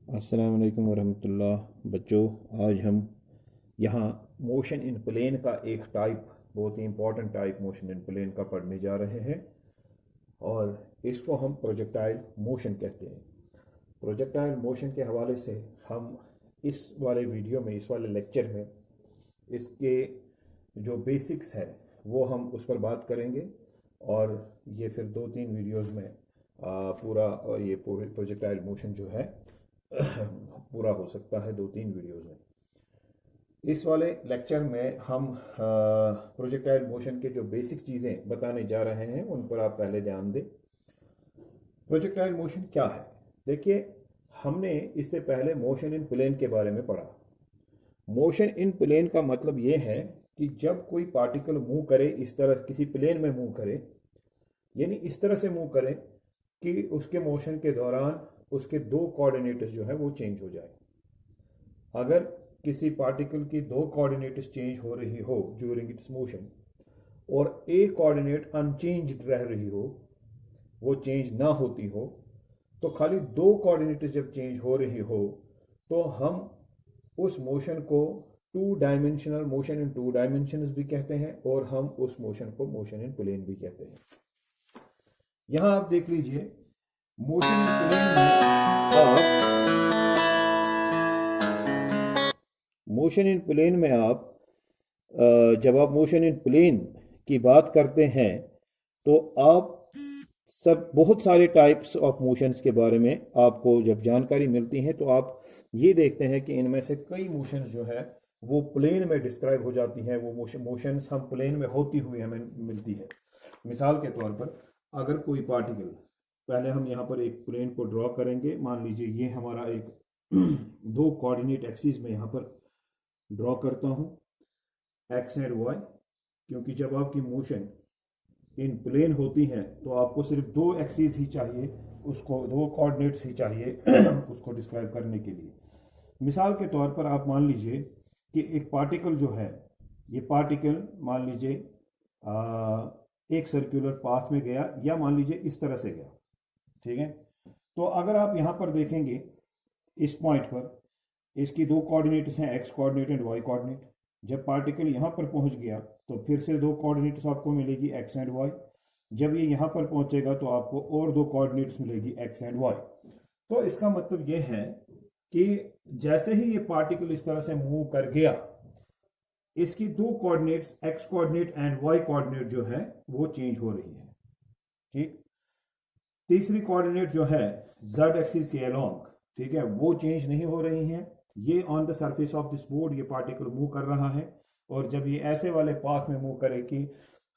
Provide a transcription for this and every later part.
अस्सलाम वालेकुम वरहमतुल्लाह। बच्चों, आज हम यहाँ मोशन इन प्लेन का एक टाइप, बहुत ही important type motion in plane का पढ़ने जा रहे हैं और इसको हम प्रोजेक्टाइल मोशन कहते हैं। प्रोजेक्टाइल मोशन के हवाले से हम इस वाले वीडियो में, इस वाले लेक्चर में इसके जो बेसिक्स है वो हम उस पर बात करेंगे और ये फिर 2-3 वीडियोस में पूरा ये प्रोजेक्टाइल मोशन जो है पूरा हो सकता है 2-3 वीडियोस में। इस वाले लेक्चर में हम प्रोजेक्टाइल मोशन के जो बेसिक चीज़ें बताने जा रहे हैं उन पर आप पहले ध्यान दें। प्रोजेक्टाइल मोशन क्या है? देखिए, हमने इससे पहले मोशन इन प्लेन के बारे में पढ़ा। मोशन इन प्लेन का मतलब ये है कि जब कोई पार्टिकल मूव करे, इस तरह किसी प्लेन में मूव करे, यानी इस तरह से मूव करे कि उसके मोशन के दौरान उसके दो कोऑर्डिनेट्स जो है वो चेंज हो जाए। अगर किसी पार्टिकल की दो कोऑर्डिनेट्स चेंज हो रही हो ड्यूरिंग इट्स मोशन और एक कोऑर्डिनेट अनचेंज्ड रह रही हो, वो चेंज ना होती हो, तो खाली दो कोऑर्डिनेट्स जब चेंज हो रही हो तो हम उस मोशन को two dimensional motion in to dimensions भी कहते हैं और हम उस मोशन को मोशन इन प्लेन भी कहते हैं। यहां आप देख लीजिए, मोशन इन प्लेन में आप जब आप मोशन इन प्लेन की बात करते हैं तो आप सब बहुत सारे टाइप्स ऑफ मोशंस के बारे में आपको जब जानकारी मिलती है तो आप ये देखते हैं कि इनमें से कई मोशंस जो है वो प्लेन में डिस्क्राइब हो जाती हैं। वो मोशंस हम प्लेन में होती हुई हमें मिलती है। मिसाल के तौर पर, अगर कोई पार्टिकल, पहले हम यहाँ पर एक प्लेन को ड्रॉ करेंगे। मान लीजिए ये हमारा एक दो कोऑर्डिनेट एक्सिस में यहाँ पर ड्रॉ करता हूँ, एक्स एंड वाई, क्योंकि जब आपकी मोशन इन प्लेन होती है तो आपको सिर्फ दो एक्सिस ही चाहिए, उसको दो कोऑर्डिनेट्स ही चाहिए उसको डिस्क्राइब करने के लिए। मिसाल के तौर पर आप मान लीजिए कि एक पार्टिकल जो है, ये पार्टिकल मान लीजिए एक सर्कुलर पाथ में गया, या मान लीजिए इस तरह से गया, ठीक है। तो अगर आप यहाँ पर देखेंगे, इस पॉइंट पर इसकी दो कोऑर्डिनेट्स हैं, x coordinate and y coordinate. जब पार्टिकल यहाँ पर पहुँच गया तो फिर से दो कोऑर्डिनेट्स आपको मिलेगी, एक्स एंड वाई। जब ये यहाँ पर पहुँचेगा तो आपको और दो कोऑर्डिनेट्स मिलेगी, एक्स एंड वाई। तो इसका मतलब ये है कि जैसे ही ये पार्टिकल इस तरह से मूव कर गया, इसकी दो coordinates, x coordinate and y coordinate जो है वो चेंज हो रही है, ठीक। तीसरी कोऑर्डिनेट जो है जेड एक्सिस के अलोंग, ठीक है, वो चेंज नहीं हो रही हैं। ये on the surface of this board ये पार्टिकल मूव कर रहा है और जब ये ऐसे वाले पाथ में मूव करे कि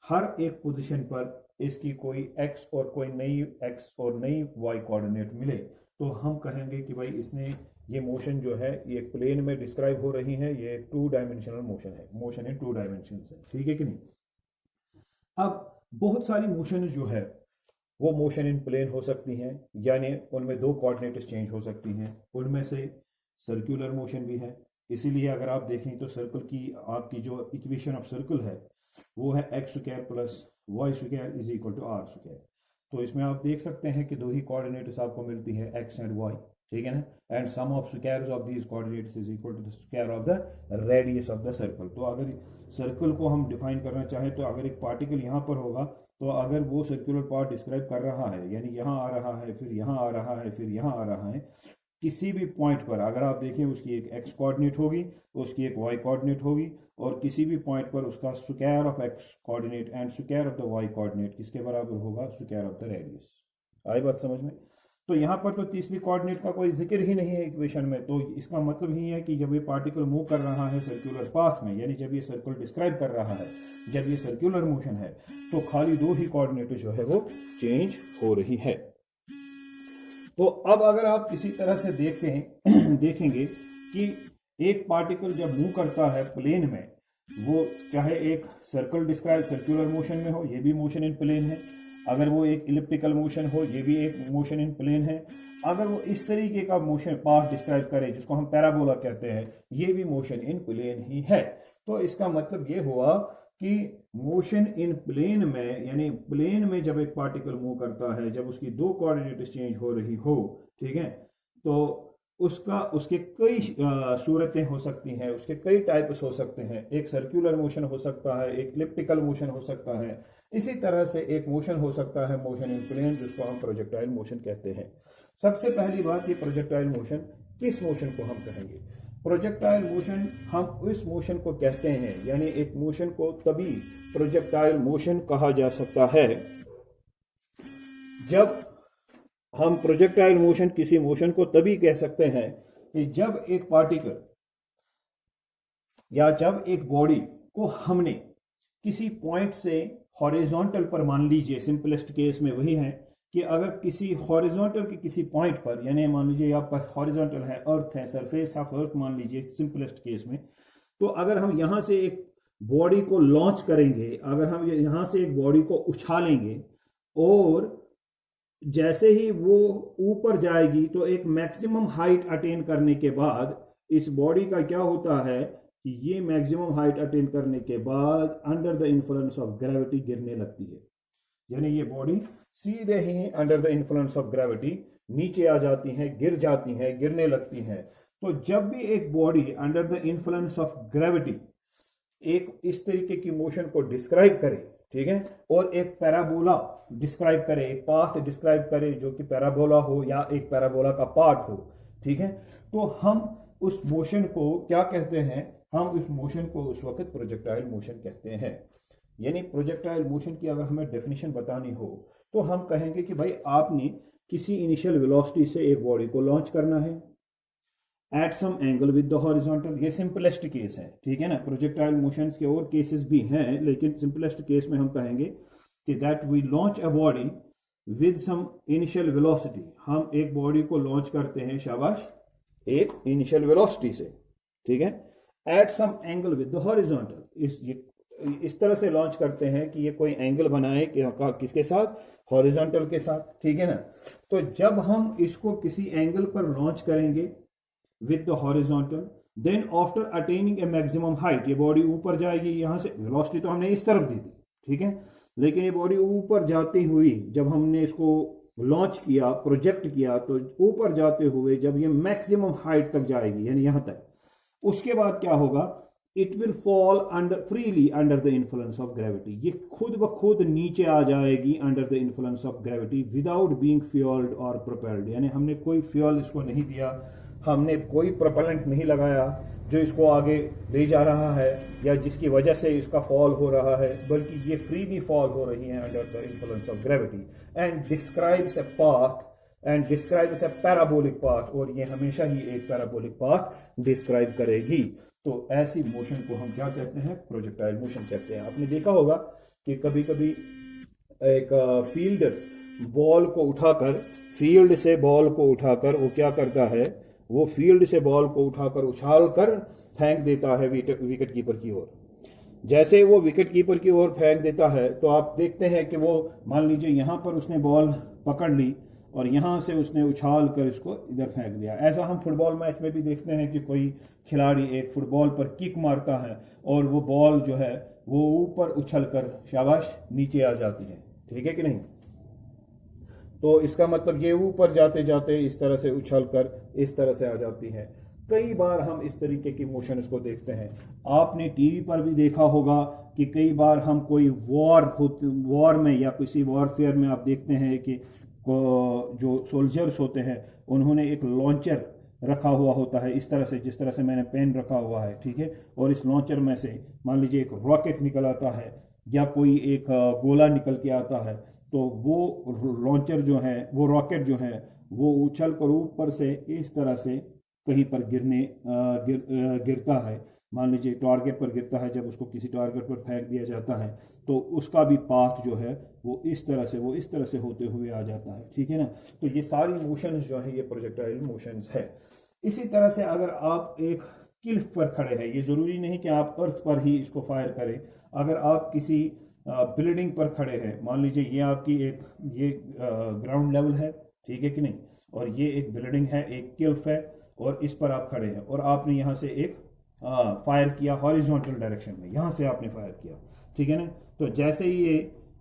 हर एक पोजीशन पर इसकी कोई एक्स और कोई नई एक्स और नई वाई कोऑर्डिनेट मिले, तो हम कहेंगे कि भाई इसने ये मोशन जो है ये प्लेन में डिस्क्राइब हो रही है, ये टू डायमेंशनल मोशन है, मोशन इन टू डायमेंशन है, ठीक है कि नहीं। अब बहुत सारी मोशन जो है वो मोशन इन प्लेन हो सकती हैं, यानी उनमें दो कोऑर्डिनेट्स चेंज हो सकती हैं। उनमें से सर्कुलर मोशन भी है। इसीलिए अगर आप देखें तो सर्कल की आपकी जो इक्वेशन ऑफ सर्कल है वो है x square plus y square is equal to r square. तो इसमें आप देख सकते हैं कि दो ही कोऑर्डिनेट्स आपको मिलती है, एक्स एंड वाई, ठीक है ना। And sum of squares of these coordinates is equal to the square of the radius of the circle. तो अगर सर्कल को हम डिफाइन करना चाहें तो अगर एक पार्टिकल यहाँ पर होगा तो अगर वो सर्कुलर पार्ट डिस्क्राइब कर रहा है, यानी यहाँ आ रहा है, फिर यहाँ आ रहा है, फिर यहाँ आ रहा है, किसी भी पॉइंट पर अगर आप देखें उसकी एक एक्स कोऑर्डिनेट होगी, उसकी एक वाई कोऑर्डिनेट होगी, और किसी भी पॉइंट पर उसका square of x coordinate and square of the y coordinate किसके बराबर होगा, स्क्वायर ऑफ द रेडियस। आई बात समझ में? तो यहाँ पर तो तीसरी कोऑर्डिनेट का कोई जिक्र ही नहीं है इक्वेशन में। तो इसका मतलब ही है कि जब ये पार्टिकल मूव कर रहा है सर्कुलर पाथ में, यानी जब ये सर्कल डिस्क्राइब कर रहा है, जब ये सर्कुलर मोशन है, तो खाली दो ही कोऑर्डिनेट जो है वो चेंज हो रही है। तो अब अगर आप इसी तरह से देखते हैं देखेंगे कि एक पार्टिकल जब मूव करता है प्लेन में, वो चाहे एक सर्कल डिस्क्राइब सर्कुलर मोशन में हो, ये भी मोशन इन प्लेन है। अगर वो एक इलिप्टिकल मोशन हो, ये भी एक मोशन इन प्लेन है। अगर वो इस तरीके का मोशन पाथ डिस्क्राइब करे जिसको हम पैराबोला कहते हैं, ये भी मोशन इन प्लेन ही है। तो इसका मतलब ये हुआ कि मोशन इन प्लेन में, यानी प्लेन में जब एक पार्टिकल मूव करता है, जब उसकी दो कोऑर्डिनेट्स चेंज हो रही हो, ठीक है, तो उसके कई सूरतें हो सकती हैं, उसके कई टाइप्स हो सकते हैं। एक सर्कुलर मोशन हो सकता है, एक इलिप्टिकल मोशन हो सकता है। इसी तरह से एक मोशन हो सकता है मोशन इन प्लेन, जिसको हम प्रोजेक्टाइल मोशन कहते हैं। सबसे पहली बात, ये प्रोजेक्टाइल मोशन, किस मोशन को हम कहेंगे? प्रोजेक्टाइल मोशन हम उस मोशन को कहते हैं, यानी एक मोशन को तभी प्रोजेक्टाइल मोशन कहा जा सकता है जब हम प्रोजेक्टाइल मोशन, किसी मोशन को तभी कह सकते हैं कि जब एक पार्टिकल या जब एक बॉडी को हमने किसी पॉइंट से हॉरिजॉन्टल पर, मान लीजिए सिंपलेस्ट केस में वही है कि अगर किसी हॉरिजॉन्टल के किसी पॉइंट पर, यानी मान लीजिए आपका हॉरिजॉन्टल है, अर्थ है, सरफेस ऑफ अर्थ मान लीजिए सिंपलेस्ट केस में, तो अगर हम यहां से एक बॉडी को लॉन्च करेंगे, अगर हम यहां से एक बॉडी को उछालेंगे और जैसे ही वो ऊपर जाएगी तो एक मैक्सिमम हाइट अटेन करने के बाद इस बॉडी का क्या होता है कि ये मैक्सिमम हाइट अटेन करने के बाद under the influence of gravity गिरने लगती है। यानी ये बॉडी सीधे ही under the influence of gravity नीचे आ जाती है, गिर जाती है, गिरने लगती है। तो जब भी एक body under the influence of gravity एक इस तरीके की मोशन को डिस्क्राइब करे, ठीक है, और एक पैराबोला डिस्क्राइब करे, एक पाथ डिस्क्राइब करे जो कि पैराबोला हो या एक पैराबोला का पार्ट हो, ठीक है, तो हम उस मोशन को क्या कहते हैं? हम उस मोशन को उस वक्त प्रोजेक्टाइल मोशन कहते हैं। यानी प्रोजेक्टाइल मोशन की अगर हमें डेफिनेशन बतानी हो तो हम कहेंगे कि भाई आपने किसी इनिशियल वेलोसिटी से एक बॉडी को लॉन्च करना है at some angle with the horizontal. ये सिंपलेस्ट केस है, ठीक है ना। प्रोजेक्टाइल मोशंस के और केसेस भी हैं, लेकिन सिंपलेस्ट केस में हम कहेंगे कि that we launch a body with some initial velocity. हम एक बॉडी को लॉन्च करते हैं, शाबाश, एक इनिशियल वेलोसिटी से, ठीक है, at some angle with the horizontal. इस तरह से लॉन्च करते हैं कि ये कोई एंगल बनाए किसके साथ? हॉरिजॉन्टल के साथ, ठीक है ना। तो जब हम इसको किसी एंगल पर लॉन्च करेंगे with the horizontal, then after attaining a maximum height, ये बॉडी ऊपर जाएगी। यहां से वेलोसिटी तो हमने इस तरफ दी थी, ठीक है, लेकिन ये बॉडी ऊपर जाती हुई जब हमने इसको लॉन्च किया, प्रोजेक्ट किया, तो ऊपर जाते हुए जब ये मैक्सिमम हाइट तक जाएगी, यानी यहां तक, उसके बाद क्या होगा? It will fall under freely under the influence of gravity. ये खुद ब खुद नीचे आ जाएगी under the influence of gravity without being fuelled और प्रोपेल्ड। यानी हमने कोई फ्यूल इसको नहीं दिया, हमने कोई प्रोपेलेंट नहीं लगाया जो इसको आगे ले जा रहा है या जिसकी वजह से इसका फॉल हो रहा है, बल्कि ये फ्रीली फॉल हो रही है under the influence of gravity and describes a path and describes a parabolic path. और ये हमेशा ही एक पैराबोलिक पाथ डिस्क्राइब करेगी। तो ऐसी मोशन को हम क्या कहते हैं? प्रोजेक्टाइल मोशन कहते हैं। आपने देखा होगा कि कभी कभी एक फील्डर बॉल को उठाकर, फील्ड से बॉल को उठाकर वो क्या करता है? वो फील्ड से बॉल को उठाकर उछाल कर फेंक देता है विकेट कीपर की ओर। जैसे वो विकेट कीपर की ओर फेंक देता है तो आप देखते हैं कि वो, मान लीजिए यहां पर उसने बॉल पकड़ ली और यहां से उसने उछाल कर इसको इधर फेंक दिया। ऐसा हम फुटबॉल मैच में भी देखते हैं कि कोई खिलाड़ी एक फुटबॉल पर किक मारता है और वो बॉल जो है वो ऊपर उछल कर शाबाश नीचे आ जाती है, ठीक है कि नहीं। तो इसका मतलब ये ऊपर जाते जाते इस तरह से उछल कर इस तरह से आ जाती है। कई बार हम इस तरीके की मोशन इसको देखते हैं। आपने टीवी पर भी देखा होगा कि कई बार हम कोई वॉर में या किसी वॉरफेयर में आप देखते हैं कि जो सोल्जर्स होते हैं उन्होंने एक लॉन्चर रखा हुआ होता है, इस तरह से, जिस तरह से मैंने पेन रखा हुआ है, ठीक है, और इस लॉन्चर में से मान लीजिए एक रॉकेट निकल आता है या कोई एक गोला निकल के आता है, तो वो लॉन्चर जो है, वो रॉकेट जो है, वो उछल कर ऊपर से इस तरह से कहीं पर गिरता है। मान लीजिए टारगेट पर गिरता है, जब उसको किसी टारगेट पर फेंक दिया जाता है तो उसका भी पाथ जो है वो इस तरह से होते हुए आ जाता है, ठीक है ना। तो ये सारी मोशंस जो है ये प्रोजेक्टाइल मोशंस है। इसी तरह से अगर आप एक क्लिफ पर खड़े हैं, ये जरूरी नहीं कि आप अर्थ पर ही इसको फायर करें। अगर आप किसी बिल्डिंग पर खड़े हैं, मान लीजिए ये आपकी ये ग्राउंड लेवल है, ठीक है कि नहीं, और ये एक बिल्डिंग है, एक क्लिफ है, और इस पर आप खड़े हैं और आपने यहाँ से एक फायर किया हॉरिजॉन्टल डायरेक्शन में, यहाँ से आपने फायर किया, ठीक है ना। तो जैसे ही ये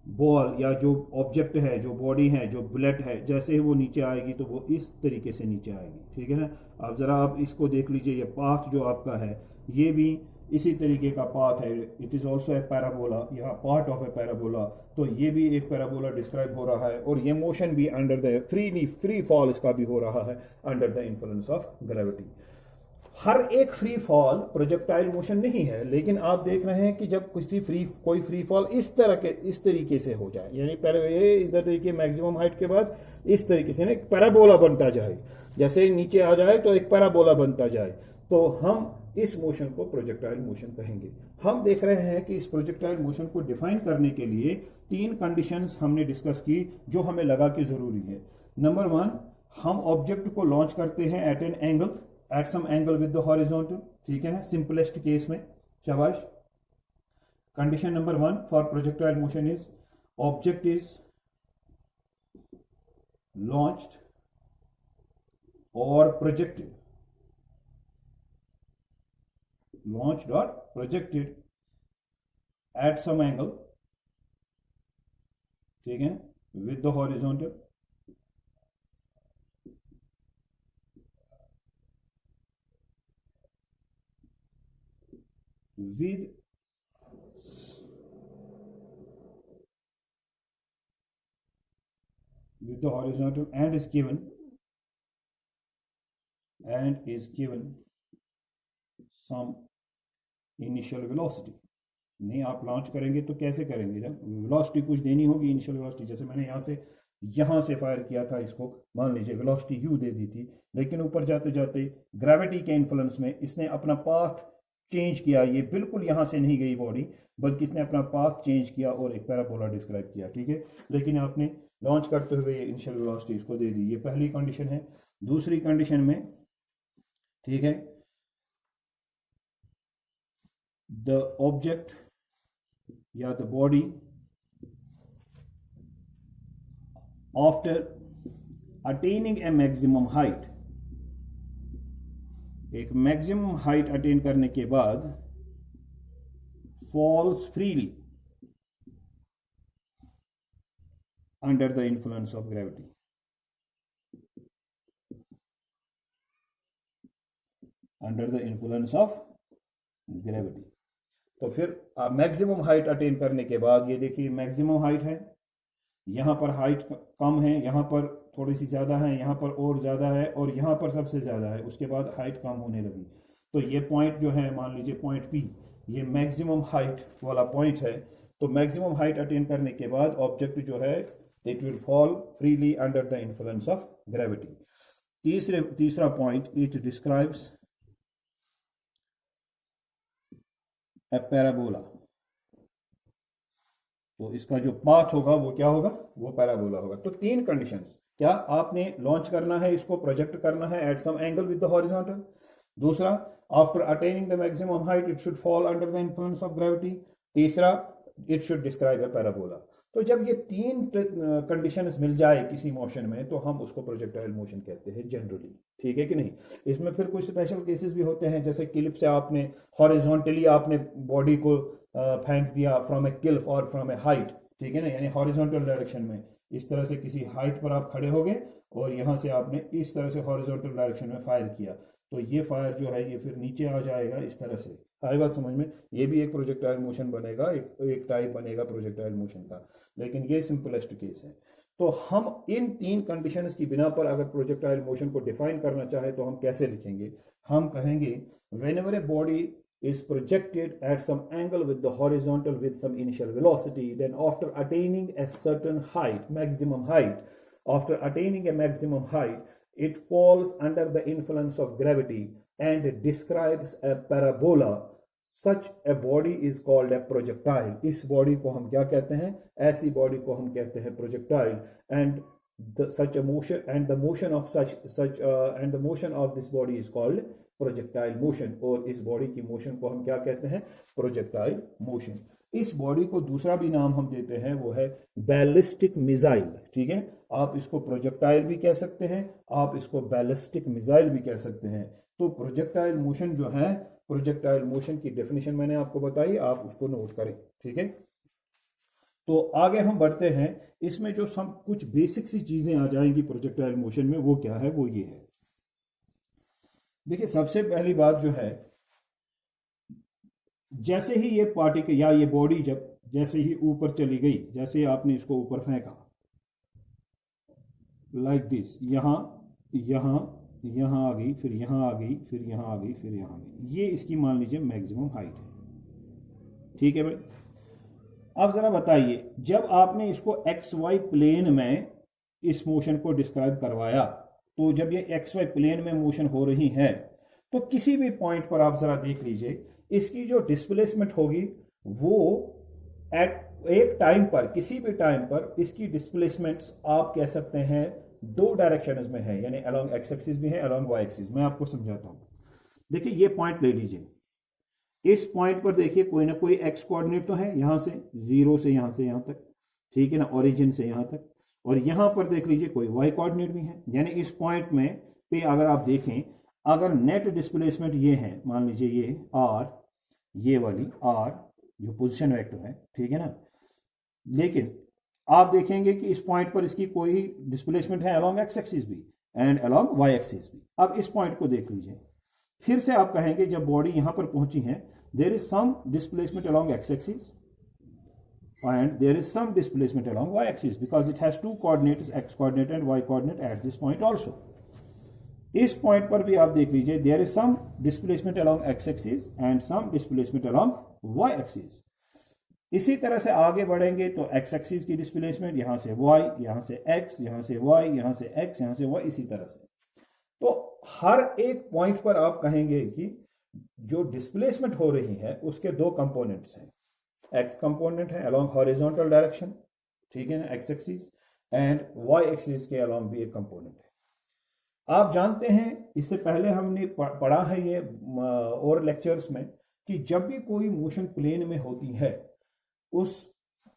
बॉल या जो ऑब्जेक्ट है, जो बॉडी है, जो बुलेट है, जैसे ही वो नीचे आएगी तो वो इस तरीके से नीचे आएगी, ठीक है ना। अब ज़रा आप इसको देख लीजिए, ये पाथ जो आपका है ये भी इसी तरीके का पाथ है। It is also a parabola, यह पार्ट ऑफ ए पैराबोला। तो ये भी एक पैराबोला डिस्क्राइब हो रहा है, और ये मोशन भी अंडर द फ्री फॉल इसका भी हो रहा है under the influence of gravity. हर एक फ्री फॉल प्रोजेक्टाइल मोशन नहीं है, लेकिन आप देख रहे हैं कि जब कोई फ्री फॉल इस तरीके से हो जाए, यानी पहले ये इधर देखिए मैक्सिमम हाइट के बाद इस तरीके से ना एक पैराबोला बनता जाए, जैसे ही नीचे आ जाए तो एक पैराबोला बनता जाए, तो हम इस मोशन को प्रोजेक्टाइल मोशन कहेंगे। हम देख रहे हैं कि इस प्रोजेक्टाइल मोशन को डिफाइन करने के लिए 3 कंडीशंस हमने डिस्कस की जो हमें लगा कि जरूरी है। नंबर 1, हम ऑब्जेक्ट को लॉन्च करते हैं at an angle, at some angle with the horizontal, ठीक है ना, सिंपलेस्ट केस में। शाबाश। Condition number 1 for projectile motion is object is launched और projected, launched or projected at some angle, ठीक है, with the horizontal, with the horizontal and is given some initial velocity. नहीं, आप लॉन्च करेंगे तो कैसे करेंगे, जब वेलोसिटी कुछ देनी होगी, इनिशियल वेलोसिटी। जैसे मैंने यहाँ से फायर किया था इसको, मान लीजिए वेलोसिटी यू दे दी थी, लेकिन ऊपर जाते जाते ग्रेविटी के इन्फ्लुएंस में इसने अपना पाथ चेंज किया, ये बिल्कुल यहाँ से नहीं गई बॉडी, बल्कि इसने अपना पाथ चेंज किया और एक पैराबोला डिस्क्राइब किया, ठीक है। लेकिन आपने लॉन्च करते हुए इनिशियल वेलोसिटी इसको दे दी, ये पहली कंडीशन है। दूसरी कंडीशन में, ठीक है, the object या the body after attaining a maximum height, एक मैक्सिमम हाइट अटेन करने के बाद falls freely under the influence of gravity, under the influence of gravity। तो फिर मैक्सिमम हाइट अटेन करने के बाद, ये देखिए मैक्सिमम हाइट है, यहाँ पर हाइट कम है, यहाँ पर थोड़ी सी ज़्यादा है, यहाँ पर और ज़्यादा है, और यहाँ पर सबसे ज़्यादा है, उसके बाद हाइट कम होने लगी। तो ये पॉइंट जो है, मान लीजिए पॉइंट पी, ये मैक्सिमम हाइट वाला पॉइंट है। तो मैक्सिमम हाइट अटेन करने के बाद ऑब्जेक्ट जो है it will fall freely under the influence of gravity. तीसरा point, it describes a parabola. तो इसका जो पाथ होगा वो क्या होगा, वो पैराबोला होगा। तो 3 कंडीशंस, क्या आपने लॉन्च करना है, इसको प्रोजेक्ट करना है at some angle with the horizontal. दूसरा, after attaining the maximum height it should fall under the influence of gravity. तीसरा, it should describe a parabola. तो जब ये 3 कंडीशंस मिल जाए किसी मोशन में, तो हम उसको प्रोजेक्टाइल मोशन कहते हैं जनरली, ठीक है कि नहीं। इसमें फिर कुछ स्पेशल केसेस भी होते हैं, जैसे क्लिप से आपने हॉरिजॉन्टली आपने बॉडी को फेंक दिया फ्रॉम ए क्लिफ और फ्रॉम ए हाइट, ठीक है ना, यानी हॉरिजॉन्टल डायरेक्शन में। इस तरह से किसी हाइट पर आप खड़े हो गए और यहाँ से आपने इस तरह से हॉरिजॉन्टल डायरेक्शन में फायर किया, तो ये फायर जो है ये फिर नीचे आ जाएगा इस तरह से। आई बात समझ में, ये भी एक प्रोजेक्टाइल मोशन बनेगा, एक टाइप बनेगा प्रोजेक्टाइल मोशन का, लेकिन ये सिंपलेस्ट केस है। तो हम इन 3 कंडीशंस की बिना पर अगर प्रोजेक्टाइल मोशन को डिफाइन करना चाहे तो हम कैसे लिखेंगे। हम कहेंगे whenever a body is projected at some angle with the horizontal with some initial velocity, then after attaining a certain height, maximum height, after attaining a maximum height, it falls under the influence of gravity and describes a parabola. Such a body is called a projectile. इस body को हम क्या कहते हैं, ऐसी body को हम कहते हैं projectile. and such a motion and the motion of and the motion of this body is called projectile motion। और इस बॉडी की मोशन को हम क्या कहते हैं, प्रोजेक्टाइल मोशन। इस बॉडी को दूसरा भी नाम हम देते हैं, वो है बैलिस्टिक मिसाइल, ठीक है। आप इसको प्रोजेक्टाइल भी कह सकते हैं, आप इसको बैलिस्टिक मिसाइल भी कह सकते हैं। तो प्रोजेक्टाइल मोशन जो है, प्रोजेक्टाइल मोशन की डेफिनेशन मैंने आपको बताई, आप उसको नोट करें, ठीक है। तो आगे हम बढ़ते हैं, इसमें जो सब कुछ बेसिक सी चीजें आ जाएंगी प्रोजेक्टाइल मोशन में, वो क्या है, वो ये है। देखिए सबसे पहली बात जो है, जैसे ही ये पार्टिकल या ये बॉडी जब जैसे ही ऊपर चली गई, जैसे आपने इसको ऊपर फेंका लाइक दिस, यहाँ यहाँ यहाँ आ गई, फिर यहाँ आ गई, फिर यहाँ आ गई, फिर यहाँ आ गई, ये इसकी मान लीजिए मैक्सिमम हाइट है। ठीक है भाई। अब जरा बताइए, जब आपने इसको एक्स वाई प्लेन में इस मोशन को डिस्क्राइब करवाया, तो जब ये एक्स वाई प्लेन में मोशन हो रही है, तो किसी भी पॉइंट पर आप जरा देख लीजिए, इसकी जो डिस्प्लेसमेंट होगी वो एट एक टाइम पर, किसी भी टाइम पर इसकी डिस्प्लेसमेंट्स आप कह सकते हैं दो डायरेक्शंस में है, यानी अलोंग एक्स एक्सिस भी है, अलोंग वाई एक्सिस। मैं आपको समझाता हूं। देखिए ये पॉइंट ले लीजिए, इस पॉइंट पर देखिए कोई ना कोई एक्स कोऑर्डिनेट तो है, यहां से जीरो से यहां तक, ठीक है ना, ओरिजिन से यहां तक, और यहां पर देख लीजिए कोई वाई कोऑर्डिनेट भी है। यानी इस पॉइंट में पे अगर आप देखें, अगर नेट डिस्प्लेसमेंट ये है, मान लीजिए ये आर, ये वाली आर जो पोजीशन वेक्टर है, ठीक है ना, लेकिन आप देखेंगे कि इस पॉइंट पर इसकी कोई डिस्प्लेसमेंट है अलोंग एक्स एक्सिस भी एंड अलोंग वाई एक्सिस भी। अब इस पॉइंट को देख लीजिए, फिर से आप कहेंगे जब बॉडी यहां पर पहुंची है, there is some displacement along x axis and there is some displacement along y axis because it has two coordinates, x coordinate and y coordinate at this point also. इस पॉइंट पर भी आप देख लीजिए, there is some displacement along x axis and some displacement along y axis. इसी तरह से आगे बढ़ेंगे तो x axis की डिस्प्लेसमेंट यहां से y, यहां से x, यहां से y, यहां से x, यहां से y, इसी तरह से। तो हर एक पॉइंट पर आप कहेंगे कि जो डिस्प्लेसमेंट हो रही है उसके दो कंपोनेंट्स हैं। एक्स कंपोनेंट है अलोंग हॉरिजॉन्टल डायरेक्शन, ठीक है ना, x axis, and y axis के अलोंग भी एक कंपोनेंट है। आप जानते हैं, इससे पहले हमने पढ़ा है ये और लेक्चर्स में, कि जब भी कोई मोशन प्लेन में होती है, उस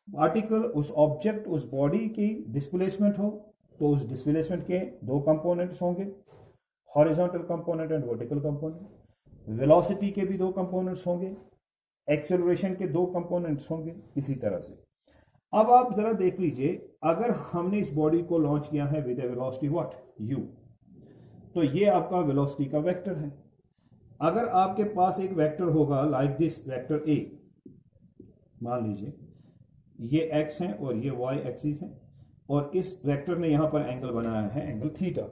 पार्टिकल, उस ऑब्जेक्ट, उस बॉडी की डिस्प्लेसमेंट हो, तो उस डिस्प्लेसमेंट के दो कंपोनेंट्स होंगे, horizontal component and vertical component. Velocity के भी दो कंपोनेंट्स होंगे, एक्सेलरेशन के दो कंपोनेंट्स होंगे, इसी तरह से। अब आप जरा देख लीजिए, अगर हमने इस बॉडी को लॉन्च किया है with A velocity what u, तो ये आपका वेलोसिटी का वेक्टर है। अगर आपके पास एक वेक्टर होगा लाइक दिस, वेक्टर a, मान लीजिए ये x है और ये y एक्सिस है, और इस वेक्टर ने यहां पर एंगल बनाया है, एंगल थीटा।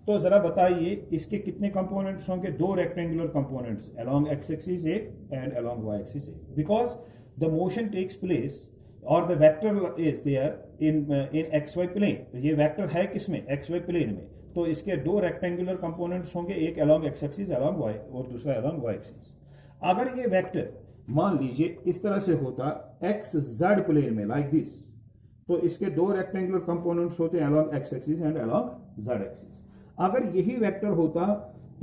तो जरा बताइए इसके कितने कंपोनेंट्स होंगे? दो rectangular components, along x axis एक एंड अलोंग वाई एक्सिस एक, because the motion takes place और the vector is there in x y plane. ये वेक्टर है किसमें? एक्स वाई प्लेन में। तो इसके दो रेक्टेंगुलर कंपोनेंट्स होंगे, एक along x axis along y और दूसरा अलोंग वाई एक्सिस। अगर ये वेक्टर मान लीजिए इस तरह से होता एक्स जेड प्लेन में लाइक दिस, तो इसके दो रेक्टेंगुलर कंपोनेंट्स होते हैं along x axis and along z axis. अगर यही वेक्टर होता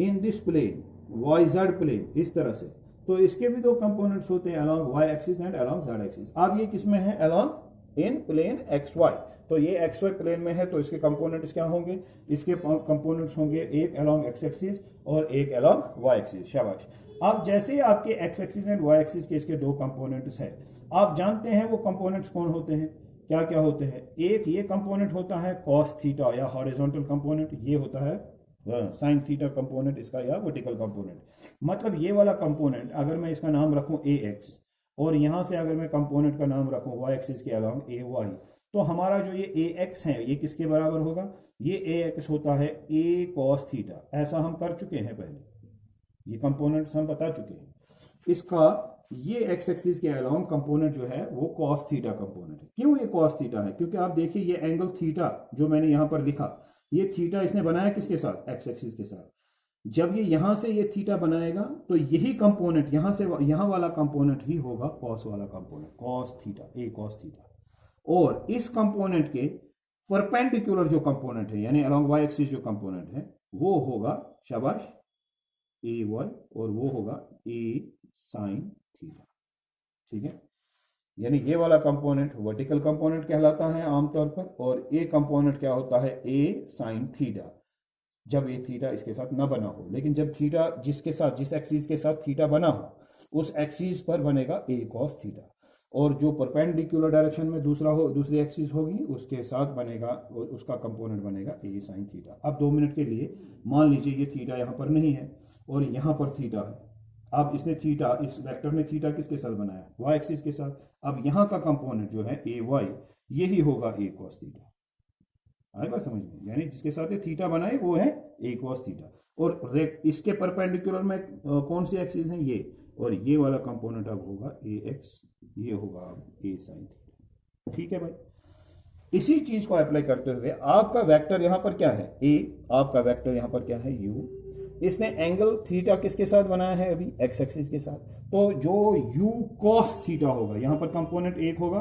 in this plane, y z plane, इस तरह से, तो इसके भी दो कंपोनेंट्स होते हैं along y axis and along z axis. अब ये किसमें है? Along in plane x y. तो ये एक्स वाई प्लेन में है, तो इसके कंपोनेंट्स क्या होंगे? इसके कंपोनेंट्स होंगे एक अलोंग एक्स एक्सिस और एक अलोंग वाई एक्सिस। शाबाश। अब जैसे ही आपके x axis and y axis के इसके दो कंपोनेंट्स हैं, आप जानते हैं वो कंपोनेंट्स कौन होते हैं, क्या क्या होते हैं? एक ये कंपोनेंट होता है कॉस थीटा या हॉरिजॉन्टल कंपोनेंट, ये होता है साइन थीटा कंपोनेंट इसका, या वर्टिकल कंपोनेंट। मतलब ये वाला कंपोनेंट अगर मैं इसका नाम रखूं ए एक्स, और यहां से अगर मैं कंपोनेंट का नाम रखूं वाई एक्सिस के अलोंग ए वाई, तो हमारा जो ये ए एक्स है ये किसके बराबर होगा? ये ए एक्स होता है ए कॉस थीटा। ऐसा हम कर चुके हैं पहले, ये कंपोनेंट्स हम बता चुके हैं। इसका ये एक्स एक्सिस के अलोंग कंपोनेंट जो है वो कॉस थीटा कंपोनेंट है। क्यों ये कॉस थीटा है? क्योंकि आप देखिए ये एंगल थीटा जो मैंने यहां पर लिखा, ये थीटा इसने बनाया किसके साथ? एक्स एक्सिस के साथ। जब ये यहां से ये थीटा बनाएगा तो यही कंपोनेंट यहां से यहां वाला कंपोनेंट ही होगा कॉस वाला कंपोनेंट, कॉस थीटा, ए कॉस थीटा। और इस कंपोनेंट के परपेंडिकुलर जो कंपोनेंट है, यानी अलोंग वाई एक्सिस जो कंपोनेंट है, वो होगा, शाबाश, ए वाई, और वो होगा ए साइन थीटा। ठीक है, यानी ये वाला कंपोनेंट वर्टिकल कंपोनेंट कहलाता है आमतौर पर, और ए कंपोनेंट क्या होता है? ए साइन थीटा, जब ए थीटा इसके साथ ना बना हो। लेकिन जब थीटा जिसके साथ, जिस एक्सिस के साथ थीटा बना हो, उस एक्सिस पर बनेगा ए कॉस थीटा। और जो परपेंडिकुलर डायरेक्शन में दूसरी एक्सिस होगी उसके साथ बनेगा, उसका कंपोनेंट बनेगा ए साइन थीटा। अब 2 मिनट के लिए मान लीजिए ये थीटा यहाँ पर नहीं है और यहाँ पर थीटा है। अब इसने थीटा, इस वेक्टर ने थीटा किसके साथ बनाया, वाई एक्सिस के साथ। अब यहाँ का कंपोनेंट जो है ए वाई, यही होगा ए कॉस थीटा। आई बात समझ में, यानी जिसके साथ ये थीटा बनाए वो है ए कॉस थीटा। और इसके परपेंडिकुलर में कौन सी एक्सिस है, ये, और ये वाला कंपोनेंट अब होगा ए एक्स, ये होगा अब ए साइन थीटा। ठीक है भाई, इसी चीज को अप्लाई करते हुए आपका वेक्टर यहां पर क्या है, ए, आपका वेक्टर यहां पर क्या है, यू। इसने एंगल थीटा किसके साथ बनाया है, अभी एक्स एक्सिस के साथ। तो जो यू कॉस थीटा होगा, यहां पर कंपोनेंट एक होगा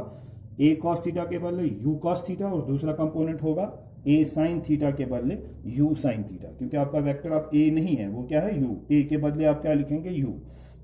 ए कॉस थीटा के बदले यू कॉस थीटा, और दूसरा कंपोनेंट होगा ए साइन थीटा के बदले यू साइन थीटा। क्योंकि आपका वेक्टर अब ए नहीं है, वो क्या है, यू। ए के बदले आप क्या लिखेंगे, यू।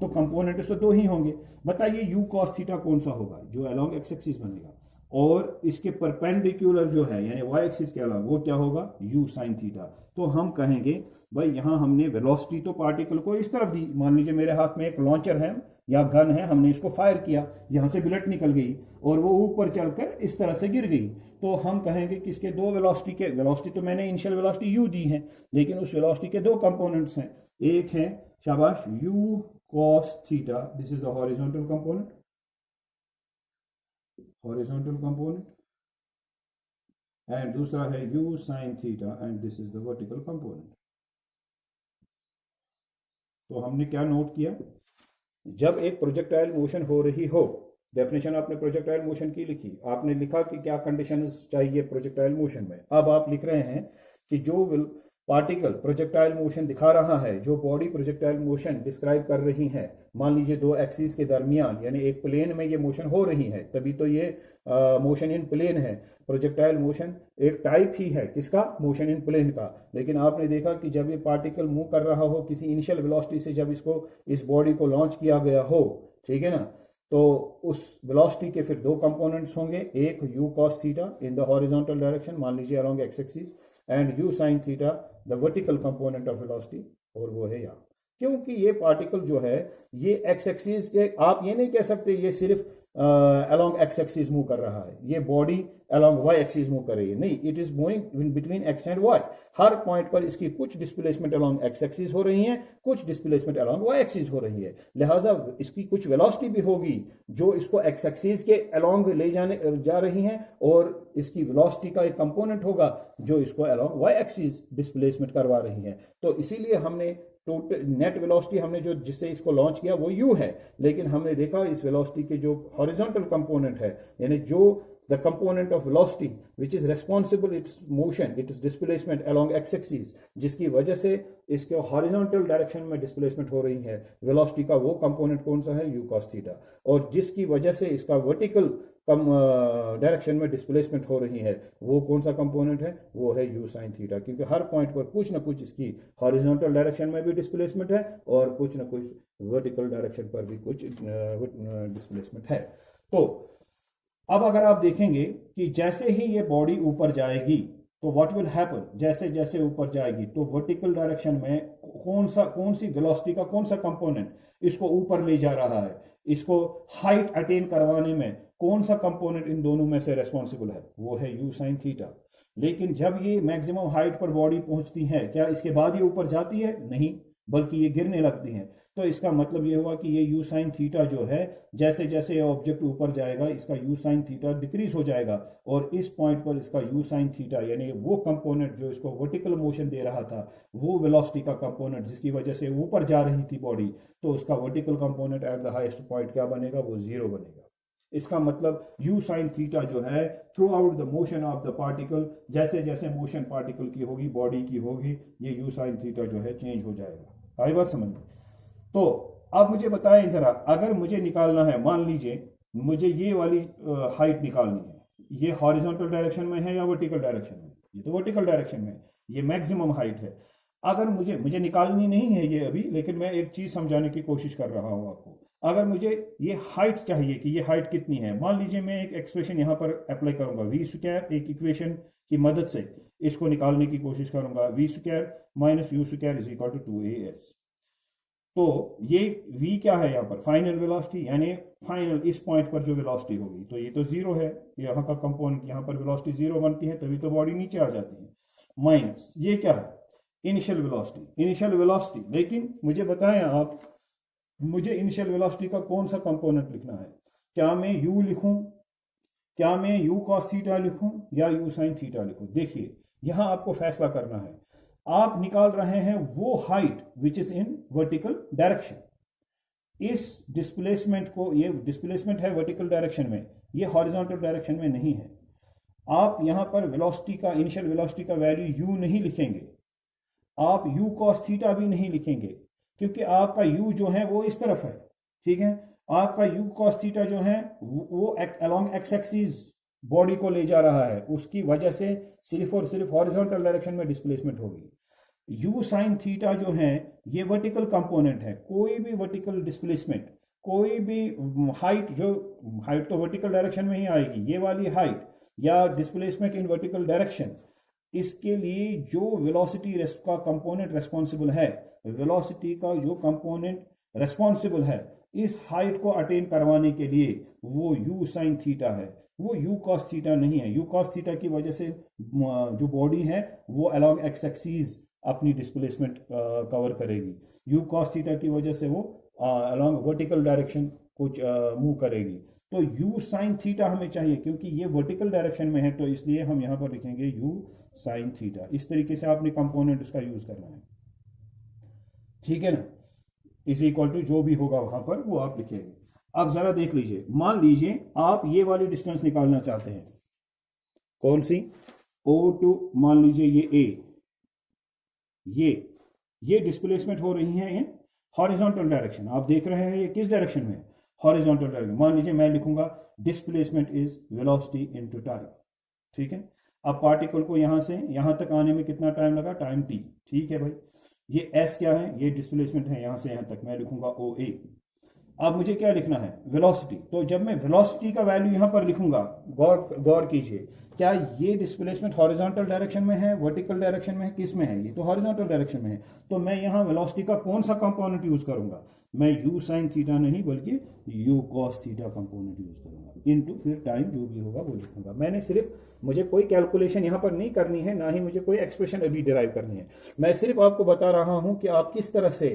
तो कंपोनेंट तो 2 ही होंगे। बताइए यू कॉस थीटा कौन सा होगा, जो अलोंग एक्स एक्सिस बनेगा, और इसके परपेंडिकुलर जो है यानी वाई एक्सिस के अलावा वो क्या होगा, यू साइन थीटा। तो हम कहेंगे भाई यहां हमने वेलोसिटी तो पार्टिकल को इस तरफ दी। मान लीजिए मेरे हाथ में एक लॉन्चर है या गन है, हमने इसको फायर किया, यहां से बुलेट निकल गई और वो ऊपर चलकर इस तरह से गिर गई। तो हम कहेंगे कि इसके दो वेलोसिटी तो मैंने इनिशियल वेलोसिटी यू दी है, लेकिन उस वेलोसिटी के 2 कंपोनेंट्स हैं। एक है शाबाश you cos theta, this is the horizontal component, and दूसरा है u sin theta and this is the vertical component. तो हमने क्या नोट किया, जब एक प्रोजेक्टाइल मोशन हो रही हो, डेफिनेशन आपने प्रोजेक्टाइल मोशन की लिखी, आपने लिखा कि क्या कंडीशंस चाहिए प्रोजेक्टाइल मोशन में। अब आप लिख रहे हैं कि जो पार्टिकल प्रोजेक्टाइल मोशन दिखा रहा है, जो बॉडी प्रोजेक्टाइल मोशन डिस्क्राइब कर रही है, मान लीजिए 2 एक्सिस के दरमियान, यानी एक प्लेन में ये मोशन हो रही है, तभी तो ये मोशन इन प्लेन है। प्रोजेक्टाइल मोशन एक टाइप ही है किसका, मोशन इन प्लेन का। लेकिन आपने देखा कि जब ये पार्टिकल मूव कर रहा हो किसी इनिशियल वेलोसिटी से, जब इस बॉडी को लॉन्च किया गया हो, ठीक है ना, तो उस वेलोसिटी के फिर 2 कंपोनेंट्स होंगे, एक you cos theta in the horizontal direction, मान लीजिए along x axis, and you sine theta the vertical component of velocity, और वो है यहाँ। क्योंकि ये पार्टिकल जो है ये एक्स एक्सिस के, आप ये नहीं कह सकते ये सिर्फ अलोंग एक्स एक्सिस मूव कर रहा है, ये body along y axis move कर रही है, नहीं, it is moving between x and y. हर पॉइंट पर इसकी कुछ डिस्प्लेसमेंट अलोंग एक्स एक्सिस हो रही है, कुछ डिस्प्लेसमेंट अलोंग वाई एक्सिस हो रही है। लिहाजा इसकी कुछ वेलोसिटी भी होगी जो इसको एक्स एक्सिस के अलोंग ले जा रही है, और इसकी वेलोसिटी का एक कंपोनेंट होगा जो इसको अलोंग वाई एक्सिस डिस्प्लेसमेंट करवा रही है। तो इसीलिए हमने टोटल नेट वेलोसिटी हमने जो जिससे इसको लॉन्च किया वो u है, लेकिन हमने देखा इस वेलोसिटी के जो हॉरिजॉन्टल कंपोनेंट है, यानी जो the component of velocity which is responsible it's motion, it's displacement along x axis, जिसकी वजह से इसके हॉरिजॉन्टल डायरेक्शन में डिस्प्लेसमेंट हो रही है वेलोसिटी का, वो कंपोनेंट कौन सा है, u cos थीटा। और जिसकी वजह से इसका वर्टिकल डायरेक्शन में डिस्प्लेसमेंट हो रही है, वो कौन सा कंपोनेंट है, वो है u sin थीटा। क्योंकि हर पॉइंट पर कुछ ना कुछ इसकी हॉरिजॉन्टल डायरेक्शन में भी डिस्प्लेसमेंट है और कुछ ना कुछ वर्टिकल डायरेक्शन पर भी कुछ डिस्प्लेसमेंट है। तो अब अगर आप देखेंगे कि जैसे ही ये बॉडी ऊपर जाएगी तो व्हाट विल हैपन, जैसे जैसे ऊपर जाएगी तो वर्टिकल डायरेक्शन में कौन सी वेलोसिटी का कौन सा कंपोनेंट इसको ऊपर ले जा रहा है, इसको हाइट अटेन करवाने में कौन सा कंपोनेंट इन दोनों में से रेस्पॉन्सिबल है, वो है u sin थीटा। लेकिन जब ये मैक्सिमम हाइट पर बॉडी पहुंचती है, क्या इसके बाद ये ऊपर जाती है, नहीं, बल्कि ये गिरने लगती है। तो इसका मतलब ये हुआ कि ये u sin थीटा जो है, जैसे जैसे ये ऑब्जेक्ट ऊपर जाएगा इसका u sin थीटा डिक्रीज हो जाएगा, और इस पॉइंट पर इसका u sin थीटा यानी वो कंपोनेंट जो इसको वर्टिकल मोशन दे रहा था, वो वेलोसिटी का कंपोनेंट जिसकी वजह से ऊपर जा रही थी बॉडी, तो उसका vertical component at the highest point क्या बनेगा, वो 0 बनेगा। इसका मतलब u sin थीटा जो है through out the motion of the particle, जैसे जैसे मोशन पार्टिकल की होगी, बॉडी की होगी, ये u sin थीटा जो है चेंज हो जाएगा। आई बात समझ में? तो अब मुझे बताएं जरा, अगर मुझे निकालना है, मान लीजिए मुझे ये वाली हाइट निकालनी है, ये हॉरिजॉन्टल डायरेक्शन में है या वर्टिकल डायरेक्शन में, ये तो वर्टिकल डायरेक्शन में, ये मैक्सिमम हाइट है। अगर मुझे निकालनी नहीं है ये अभी, लेकिन मैं एक चीज समझाने की कोशिश कर रहा हूं आपको। अगर मुझे ये हाइट चाहिए कि ये हाइट कितनी है, मान लीजिए मैं एक एक्सप्रेशन यहां पर अप्लाई करूंगा, वी स्क्वायर, एक इक्वेशन की मदद से इसको निकालने की कोशिश करूंगा, v square minus u square is equal to 2as। तो ये v क्या है यहाँ पर, फाइनल वेलोसिटी, यानी फाइनल इस पॉइंट पर जो वेलोसिटी होगी, तो ये तो जीरो है, यहाँ का कंपोनेंट, यहाँ पर वेलोसिटी जीरो बनती है तभी तो बॉडी नीचे आ जाती है, माइनस ये क्या है, इनिशियल वेलोसिटी, इनिशियल वेलोसिटी। लेकिन मुझे बताएं आप, मुझे इनिशियल वेलोसिटी का कौन सा कंपोनेंट लिखना है, क्या मैं u लिखूं, क्या मैं u cos थीटा लिखूं या u sin थीटा लिखूं। देखिए यहां आपको फैसला करना है, आप निकाल रहे हैं वो height which is in vertical direction, इस डिस्प्लेसमेंट को, ये डिस्प्लेसमेंट है वर्टिकल डायरेक्शन में, ये हॉरिजॉन्टल डायरेक्शन में नहीं है। आप यहां पर वेलोसिटी का, इनिशियल वेलोसिटी का वैल्यू u नहीं लिखेंगे, आप u cos थीटा भी नहीं लिखेंगे, क्योंकि आपका u जो है वो इस तरफ है, ठीक है, आपका u cos थीटा जो है वो अलोंग एक्स एक्सिस बॉडी को ले जा रहा है, उसकी वजह से सिर्फ और सिर्फ हॉरिजॉन्टल डायरेक्शन में डिस्प्लेसमेंट होगी। u sin थीटा जो है ये वर्टिकल कंपोनेंट है, कोई भी वर्टिकल डिस्प्लेसमेंट, कोई भी हाइट, जो हाइट तो वर्टिकल डायरेक्शन में ही आएगी, ये वाली हाइट या डिस्प्लेसमेंट इन वर्टिकल डायरेक्शन, इसके लिए जो वेलोसिटी का कंपोनेंट रेस्पॉन्सिबल है, वेलोसिटी का जो कंपोनेंट रेस्पॉन्सिबल है इस हाइट को अटेन करवाने के लिए, वो u sin थीटा है, वो u cos थीटा नहीं है। u cos थीटा की वजह से जो बॉडी है वो अलोंग एक्स एक्सिस अपनी डिस्प्लेसमेंट कवर करेगी, u cos थीटा की वजह से वो अलोंग वर्टिकल डायरेक्शन कुछ मूव करेगी। तो u sin थीटा हमें चाहिए, क्योंकि ये वर्टिकल डायरेक्शन में है, तो इसलिए हम यहां पर लिखेंगे u sin थीटा। इस तरीके से आपने कंपोनेंट उसका यूज करना है, ठीक है ना, इज इक्वल टू जो भी होगा वहां पर वो आप लिखेंगे। अब जरा देख लीजिए, मान लीजिए आप ये वाली डिस्टेंस निकालना चाहते हैं, कौन सी, O टू, मान लीजिए ये A, ये डिस्प्लेसमेंट हो रही है इन हॉरिजॉन्टल डायरेक्शन, आप देख रहे हैं ये किस डायरेक्शन में, हॉरिजॉन्टल डायरेक्शन। मान लीजिए मैं लिखूंगा displacement is velocity into time, ठीक है। अब पार्टिकल को यहां से यहां तक आने में कितना टाइम लगा, टाइम t, ठीक है भाई। ये s क्या है, ये डिस्प्लेसमेंट है यहां से यहां तक, मैं लिखूंगा OA। अब मुझे क्या लिखना है, वेलोसिटी। तो जब मैं वेलोसिटी का वैल्यू यहां पर लिखूंगा, गौर कीजिए, क्या ये डिस्प्लेसमेंट हॉरिजॉन्टल डायरेक्शन में है, वर्टिकल डायरेक्शन में है, किस में है, ये तो हॉरिजॉन्टल डायरेक्शन में है। तो मैं यहां वेलोसिटी का कौन सा कंपोनेंट यूज करूंगा, मैं u sin थीटा नहीं बल्कि u cos theta component use करूंगा, इनटू फिर टाइम जो भी होगा वो लिखूंगा। मैंने सिर्फ, मुझे कोई कैलकुलेशन यहां पर नहीं करनी है, ना ही मुझे कोई एक्सप्रेशन अभी डिराइव करनी है, मैं सिर्फ आपको बता रहा हूं कि आप किस तरह से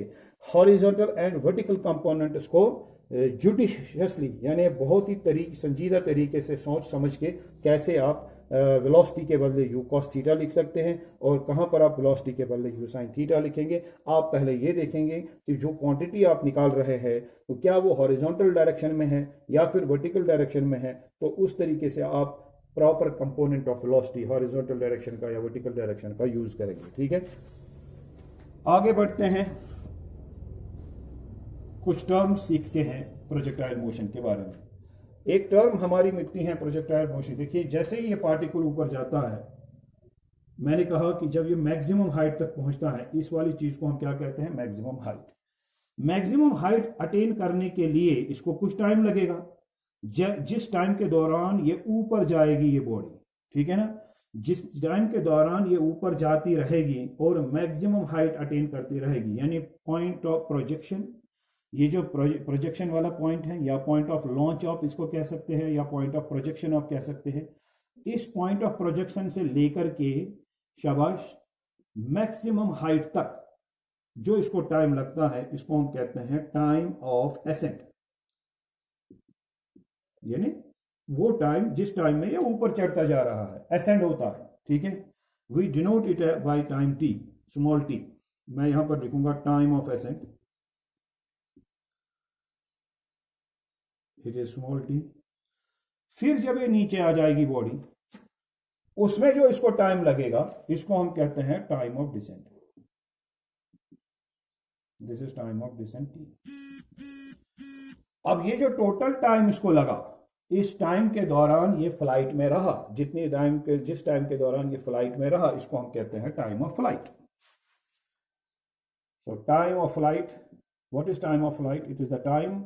हॉरिजॉन्टल एंड वर्टिकल कंपोनेंट्स को जुडिशियसली, यानी बहुत ही संजीदा तरीके से सोच समझ के कैसे आप वेलोसिटी के बदले u cos थीटा लिख सकते हैं, और कहां पर आप वेलोसिटी के बदले u sin थीटा लिखेंगे। आप पहले ये देखेंगे कि जो क्वांटिटी आप निकाल रहे हैं तो क्या वो हॉरिजॉन्टल डायरेक्शन में है या फिर वर्टिकल डायरेक्शन में है, तो उस तरीके से आप proper component of velocity horizontal direction का या वर्टिकल डायरेक्शन का यूज करेंगे, ठीक है। आगे बढ़ते हैं, कुछ टर्म सीखते हैं प्रोजेक्टाइल मोशन के बारे में। एक टर्म हमारी मिलती है प्रोजेक्टाइल मोशन। देखिए जैसे ही ये पार्टिकल ऊपर जाता है, मैंने कहा कि जब ये मैक्सिमम हाइट तक पहुंचता है, इस वाली चीज को हम क्या कहते हैं, maximum height. Maximum height attain करने के लिए इसको कुछ टाइम लगेगा, जिस टाइम के दौरान ये ऊपर जाएगी ये बॉडी, ठीक है ना, जिस टाइम के दौरान ये ऊपर जाती रहेगी और मैक्सिमम हाइट अटेन करती रहेगी, यानी पॉइंट ऑफ प्रोजेक्शन, ये जो प्रोजेक्शन वाला पॉइंट है, या पॉइंट ऑफ लॉन्च ऑफ इसको कह सकते हैं, या पॉइंट ऑफ प्रोजेक्शन ऑफ कह सकते हैं। इस पॉइंट ऑफ प्रोजेक्शन से लेकर के शाबाश मैक्सिमम हाइट तक जो इसको टाइम लगता है, इसको हम कहते हैं टाइम ऑफ एसेंट, यानी वो टाइम जिस टाइम में ये ऊपर चढ़ता जा रहा है, एसेंड होता है, ठीक है। We denote it by time t, small t। मैं यहां पर लिखूंगा time of ascent, it is small t। फिर जब ये नीचे आ जाएगी बॉडी, उसमें जो इसको टाइम लगेगा, इसको हम कहते हैं time of descent. This is time of descent t। अब ये जो टोटल टाइम इसको लगा, इस टाइम के दौरान ये फ्लाइट में रहा, जिस टाइम के दौरान ये फ्लाइट में रहा, इसको हम कहते हैं time of flight. So time of flight, what is time of flight, it is the time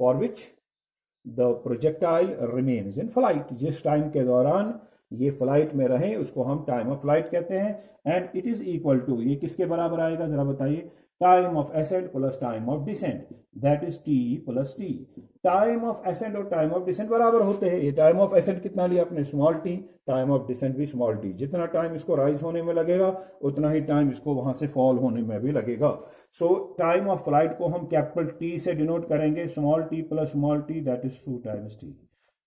for which the projectile remains in flight. जिस टाइम के दौरान ये फ्लाइट में रहे उसको हम टाइम ऑफ फ्लाइट कहते हैं। And it is equal to, ये किसके बराबर आएगा जरा बताइए, time of ascent plus time of descent, that is t plus t. Time of ascent और टाइम ऑफ डिसेंट बराबर होते हैं। ये टाइम ऑफ एसेंट कितना लिया आपने, small t, time of descent भी स्मॉल टी। जितना टाइम इसको राइज होने में लगेगा उतना ही टाइम इसको वहां से फॉल होने में भी लगेगा। सो टाइम ऑफ फ्लाइट को हम कैपिटल टी से डिनोट करेंगे, small T plus small T, that is 2 times T.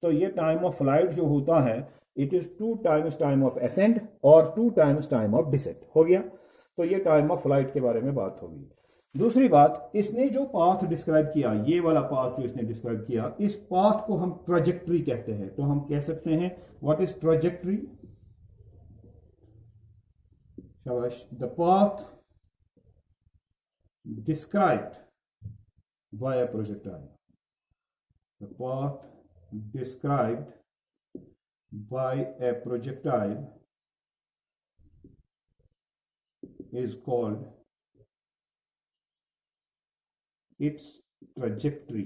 तो ये टाइम ऑफ फ्लाइट जो होता है it is 2 times time of ascent और 2 टाइम्स टाइम ऑफ डिसेंट हो गया। तो ये टाइम ऑफ फ्लाइट के बारे में बात होगी। दूसरी बात, इसने जो पाथ डिस्क्राइब किया, ये वाला पाथ जो इसने डिस्क्राइब किया, इस पाथ को हम ट्रैजेक्टरी कहते हैं। तो हम कह सकते हैं व्हाट इज ट्रैजेक्टरी, शाबाश, the path described bye a projectile, the path described by a projectile is called its trajectory।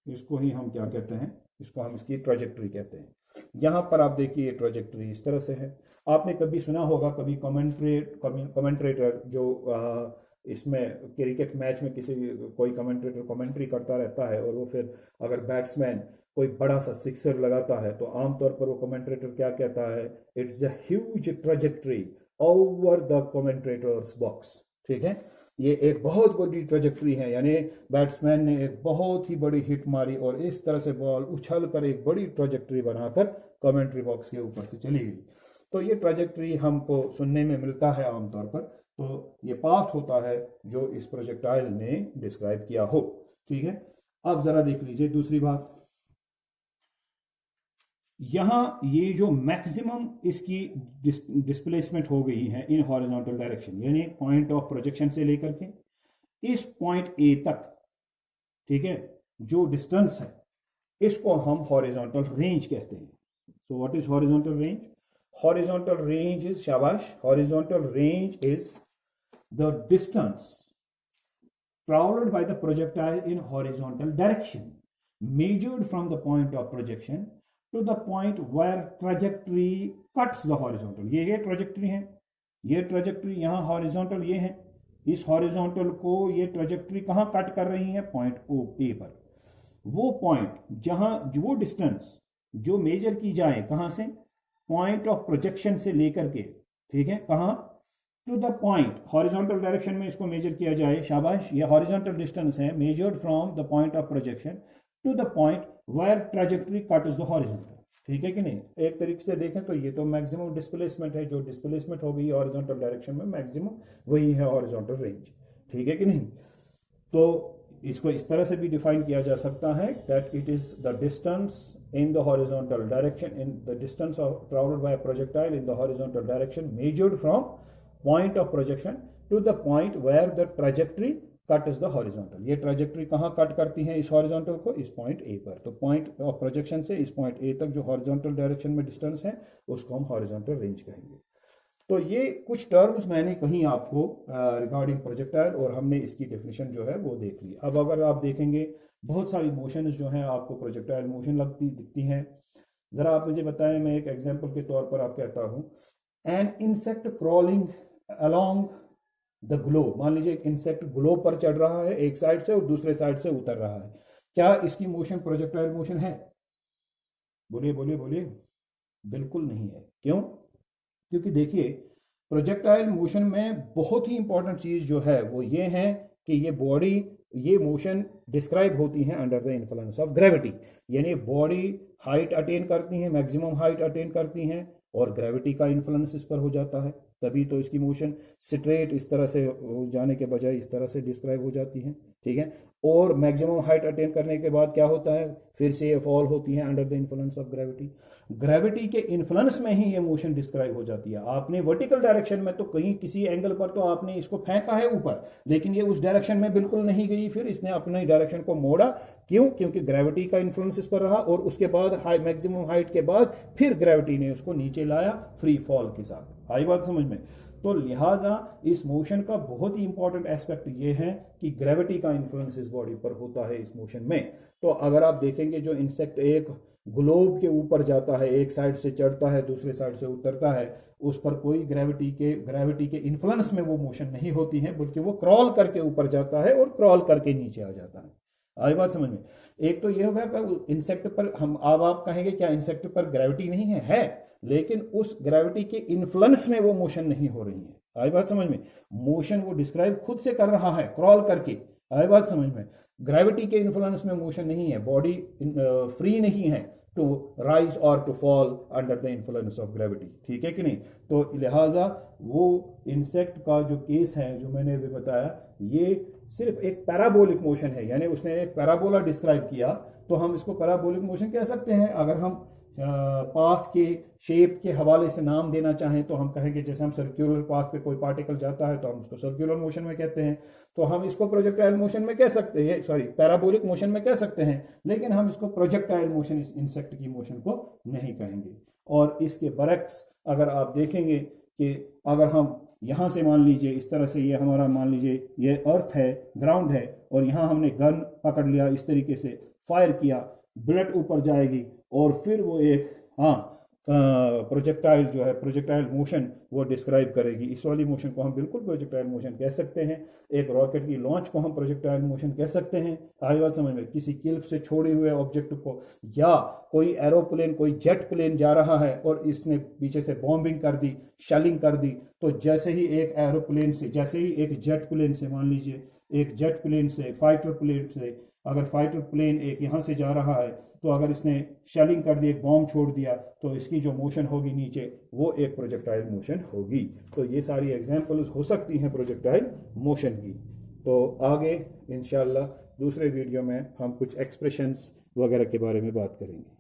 इसको ही हम क्या कहते हैं, इसको हम इसकी ट्रैजेक्टरी कहते हैं। यहां पर आप देखिए ट्रैजेक्टरी इस तरह से है। आपने कभी सुना होगा, कभी कमेंट्रेटर जो इसमें क्रिकेट मैच में किसी कोई कमेंट्रेटर कमेंट्री करता रहता है और वो फिर अगर बैट्समैन कोई बड़ा सा सिक्सर लगाता है तो आमतौर पर वो कमेंट्रेटर क्या कहता है, it's a huge trajectory over the commentators box. ठीक है, ये एक बहुत बड़ी ट्रैजेक्टरी है, यानी बैट्समैन ने एक बहुत ही बड़ी हिट मारी और इस तरह से बॉल उछल कर एक बड़ी ट्रैजेक्टरी बनाकर कमेंट्री बॉक्स के ऊपर से चली गई। तो ये ट्रैजेक्टरी हमको सुनने में मिलता है आमतौर पर। तो ये पाथ होता है जो इस प्रोजेक्टाइल ने डिस्क्राइब किया हो। ठीक है, अब जरा देख लीजिए दूसरी बात, यहां ये जो मैक्सिमम इसकी डिस्प्लेसमेंट हो गई है इन हॉरिजॉन्टल डायरेक्शन, यानी पॉइंट ऑफ प्रोजेक्शन से लेकर के इस पॉइंट ए तक, ठीक है, जो डिस्टेंस है इसको हम हॉरिजॉन्टल रेंज कहते हैं। So what is horizontal range? Horizontal range is, शाबाश, horizontal range is the distance traveled by the projectile in horizontal direction measured from the point of projection to the point where trajectory cuts the horizontal। ये trajectory है, ये trajectory यहाँ horizontal ये है, इस horizontal को ये ट्रैजेक्टरी कहाँ कट कर रही है, पॉइंट ओ ए पर। वो पॉइंट जहां वो डिस्टेंस जो मेजर की जाए कहां से, पॉइंट ऑफ प्रोजेक्शन से लेकर के, ठीक है, कहां, to the point, horizontal direction में इसको मेजर किया जाए, शाबाश, ये हॉरिजॉन्टल डिस्टेंस है measured from the point of projection to the point where trajectory cuts the horizontal. ठीक है कि नहीं? एक तरीके से देखें तो ये तो मैक्सिमम डिस्प्लेसमेंट है, जो डिस्प्लेसमेंट हो गई हॉरिजॉन्टल डायरेक्शन में मैक्सिमम, वही है हॉरिजॉन्टल रेंज। ठीक है कि नहीं? तो इसको इस तरह से भी डिफाइन किया जा सकता है that it is the distance in the horizontal direction, in the distance of traveled by a projectile in the horizontal direction measured from point of projection to the point where the trajectory cuts the horizontal। ये trajectory कहाँ cut करती है इस horizontal को, इस point A पर। तो point of projection से इस पॉइंट ए तक जो हॉरिजॉन्टल डायरेक्शन में डिस्टेंस है उसको हम हॉरिजॉन्टल रेंज कहेंगे। तो ये कुछ टर्म्स मैंने कहीं आपको रिगार्डिंग प्रोजेक्टाइल और हमने इसकी डेफिनेशन जो है वो देख ली। अब अगर आप देखेंगे बहुत सारी मोशंस जो हैं आपको प्रोजेक्टाइल मोशन लगती दिखती हैं। ज़रा आप मुझे बताएं, मैं एक एग्जांपल के तौर पर आप कहता हूँ, an insect crawling along the globe. मान लीजिए एक इंसेक्ट ग्लोब पर चढ़ रहा है एक साइड से और दूसरे साइड से उतर रहा है, क्या इसकी मोशन प्रोजेक्टाइल मोशन है? बोलिए बोलिए बोलिए। बिल्कुल नहीं है। क्यों? क्योंकि देखिए प्रोजेक्टाइल मोशन में बहुत ही इंपॉर्टेंट चीज जो है वो ये है कि ये बॉडी, ये मोशन डिस्क्राइब होती है under the influence of gravity, यानी बॉडी हाइट अटेन करती है, मैक्सिमम हाइट अटेन करती हैं और ग्रेविटी का इन्फ्लुएंस इस पर हो जाता है, तभी तो इसकी मोशन स्ट्रेट इस तरह से हो जाने के बजाय इस तरह से डिस्क्राइब हो जाती है। ठीक है, और मैक्सिमम हाइट अटेन करने के बाद क्या होता है, फिर से ये फॉल होती है under the influence of gravity. Gravity के इन्फ्लुएंस में ही ये मोशन डिस्क्राइब हो जाती है। आपने वर्टिकल डायरेक्शन में तो कहीं किसी एंगल पर तो आपने इसको फेंका है ऊपर, लेकिन ये उस डायरेक्शन में बिल्कुल नहीं गई, फिर इसने अपने डायरेक्शन को मोड़ा। क्यों? क्योंकि ग्रेविटी का इन्फ्लुएंस इस पर रहा और उसके बाद मैक्सिमम हाइट के बाद फिर ग्रेविटी ने उसको नीचे लाया फ्री फॉल के साथ। आई बात समझ में? तो लिहाजा इस मोशन का बहुत ही इंपॉर्टेंट एस्पेक्ट ये है कि ग्रेविटी का इन्फ्लुएंस इस बॉडी पर होता है इस मोशन में। तो अगर आप देखेंगे जो इंसेक्ट एक ग्लोब के ऊपर जाता है, एक साइड से चढ़ता है दूसरे साइड से उतरता है, उस पर कोई ग्रेविटी के इन्फ्लुएंस में वो मोशन नहीं होती है, बल्कि वो क्रॉल करके ऊपर जाता है और क्रॉल करके नीचे आ जाता है। आई बात समझ में? एक तो ये होगा कि इंसेक्ट पर हम अब आप कहेंगे क्या इंसेक्ट पर ग्रेविटी नहीं है, लेकिन उस ग्रेविटी के इन्फ्लुएंस में वो मोशन नहीं हो रही है। आई बात समझ में? मोशन वो डिस्क्राइब खुद से कर रहा है क्रॉल करके। आई बात समझ में? ग्रेविटी के इन्फ्लुएंस में मोशन नहीं है, बॉडी फ्री नहीं है टू राइज और to fall under the influence of gravity. ठीक है कि नहीं? तो लिहाजा वो इंसेक्ट का जो केस है जो मैंने अभी बताया, ये सिर्फ एक पैराबोलिक मोशन है, यानी उसने एक पैराबोला डिस्क्राइब किया, तो हम इसको पैराबोलिक मोशन कह सकते हैं। अगर हम पाथ के शेप के हवाले से नाम देना चाहें तो हम कहेंगे, जैसे हम सर्कुलर पाथ पे कोई पार्टिकल जाता है तो हम उसको सर्कुलर मोशन में कहते हैं, तो हम इसको प्रोजेक्टाइल मोशन में कह सकते हैं, सॉरी पैराबोलिक मोशन में कह सकते हैं, लेकिन हम इसको प्रोजेक्टाइल मोशन, इस इंसेक्ट की मोशन को नहीं कहेंगे। और इसके बरक्स अगर आप देखेंगे कि अगर हम यहाँ से मान लीजिए इस तरह से, ये हमारा मान लीजिए ये अर्थ है, ग्राउंड है, और यहाँ हमने गन पकड़ लिया, इस तरीके से फायर किया, बुलेट ऊपर जाएगी और फिर वो एक प्रोजेक्टाइल जो है, प्रोजेक्टाइल मोशन वो डिस्क्राइब करेगी। इस वाली मोशन को हम बिल्कुल प्रोजेक्टाइल मोशन कह सकते हैं। एक रॉकेट की लॉन्च को हम प्रोजेक्टाइल मोशन कह सकते हैं। आई बात समझ में? किसी क्लिफ से छोड़े हुए ऑब्जेक्ट को, या कोई एरोप्लेन, कोई जेट प्लेन जा रहा है और इसने पीछे से बॉम्बिंग कर दी, शेलिंग कर दी, तो जैसे ही एक एरोप्लेन से, जैसे ही एक जेट प्लेन से, मान लीजिए एक जेट प्लेन से, फाइटर प्लेन से, अगर फाइटर प्लेन एक यहाँ से जा रहा है, तो अगर इसने शेलिंग कर दी, एक बॉम्ब छोड़ दिया, तो इसकी जो मोशन होगी नीचे, वो एक प्रोजेक्टाइल मोशन होगी। तो ये सारी एग्जांपल्स हो सकती हैं प्रोजेक्टाइल मोशन की। तो आगे इंशाल्लाह दूसरे वीडियो में हम कुछ एक्सप्रेशंस वगैरह के बारे में बात करेंगे।